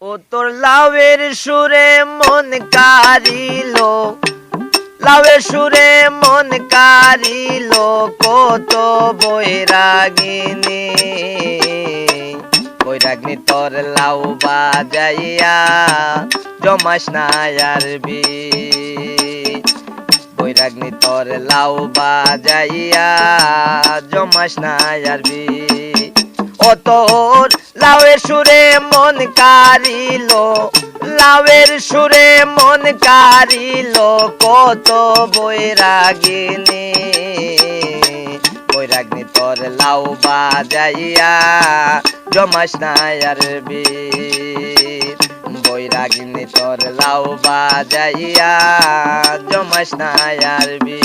ও তোর লাউয়ের সুরে মন কারিল, লাউয়ের সুরে মন কারিল কত বৈরাগিনী। বৈরাগিনী তোর লাউ বাজাইয়া জমাস না আরবি। বৈরাগিনী তোর লাউ বাজাইয়া জমাস না আরবি। ও তোর লাউয়ের সুরে মন কারিল, লাউয়ের সুরে মন কারিল কত বৈরাগিনী। বৈরাগিনী তোর লাউ বাজাইয়া জমাস না আরবি। বৈরাগিনী তোর লাউ বাজাইয়া জমাস না আরবি।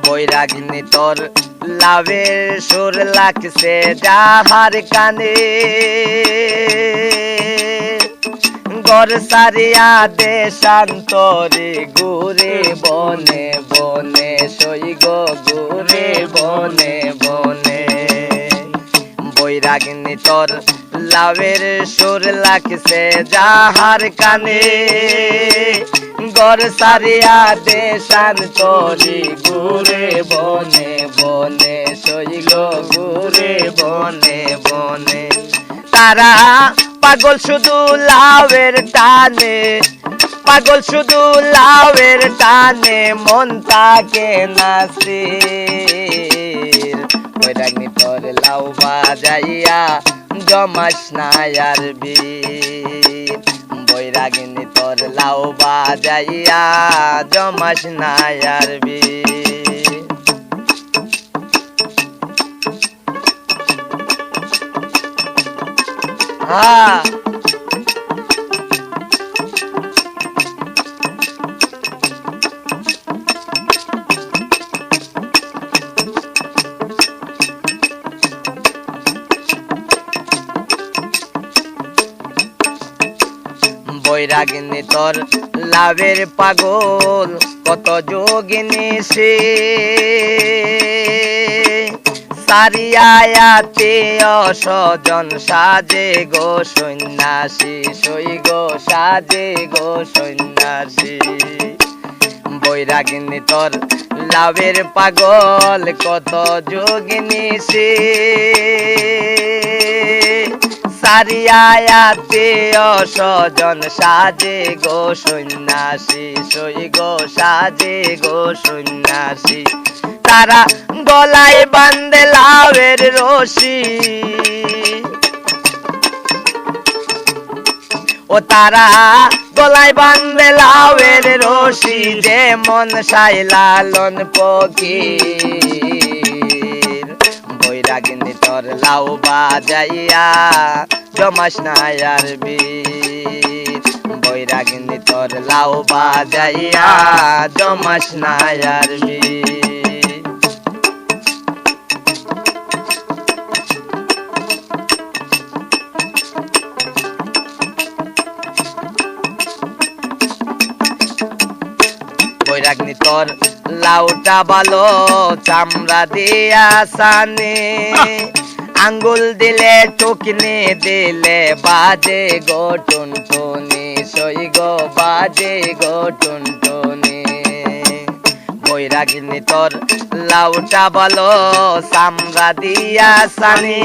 বৈরাগিনী তোর লাউয়ের সুর লাগছে যাহার কানে, গর সারিয়া দেশান্তরে ঘুরে বনে বনে, সই গো ঘুরে বনে বনে। বৈরাগিনী তোর লাউয়ের সুর লাগছে যাহার কানে, গর সারিয়া দেশান্তরে ঘুরে বনে বনে, সই গো ঘুরে বনে বনে। তারা পাগল শুধু লাউয়ের টানে, পাগল শুধু লাউয়ের টানে মন তাকে নাসির। বৈরাগিনী তোর লাউ বাজাইয়া জমাস না আরবি। বৈরাগিনী তোর লাউ বাজাইয়া জমাস না আরবি। বৈরাগিনী তোর লাউয়ের পাগল কত যোগিনী সে, সারিয়াতে অসজন সাজে গো সন্ন্যাসী, সই গো সাজে গো সন্ন্যাসী। বৈরাগিনী তোর লাউয়ের পাগল কত যোগিনী সে, সারিয়াতে অসজন সাজে গো সন্ন্যাসী, সই গো সাজে গো সন্ন্যাসী। তারা গলায় বান্ধে লাউয়ের রশি, ও তারা গলায় বান্ধে লাউয়ের রশি, যেমন সাই লালন ফকির। বৈরাগিনী তোর লাউ বাজাইয়া জমাস না আরবি। বৈরাগিনী তোর লাউ বাজাইয়া জমাস না আরবি। বৈরাগিনী তোর লাউটা ভালো চামড়া দিয়া সানে, আঙ্গুল দিলে টুকনি দিলে বাজে গো টুনটুনি, সই গো বাজে গো টুনটুনি। বৈরাগিনী তোর লাউটা ভালো চামড়া দিয়া সানে,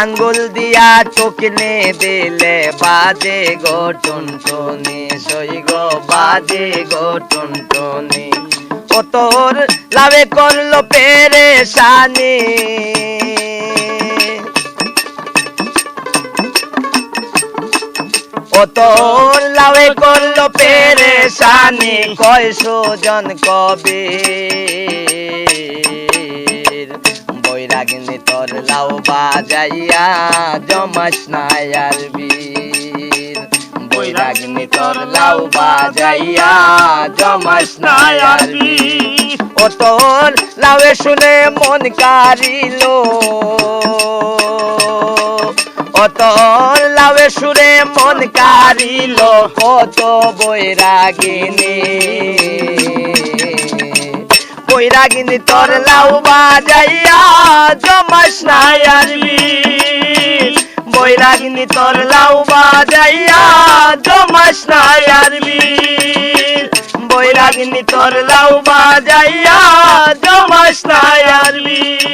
আঙ্গুল দিয়া টুকনি দিলে বাজে গো টুনটুনি, সই গো বাজে গো টুনটুনি। ও তোর লাউয়ে করলো পেরেশানি, ও তোর লাউয়ে করলো পেরেশানি, কয় সুজন কবির। বৈরাগিনী তোর লাউ বাজাইয়া জমাস না আরবি। বৈরাগিনী তোর লাউ বাজাইয়া জমাস না আরবি। ও তোর লাউয়ে শুনে মন কারিল ও তোর লাউয়ে সুরে মন কারিল কত বৈরাগিনী বৈরাগিনী তোর লাউ বাজাইয়া জমাস না আসবি বৈরাগিনী তোর লাউ বাজাইয়া জমাস না আসবি বৈরাগিনী তোর লাউ বাজাইয়া জমাস না আসবি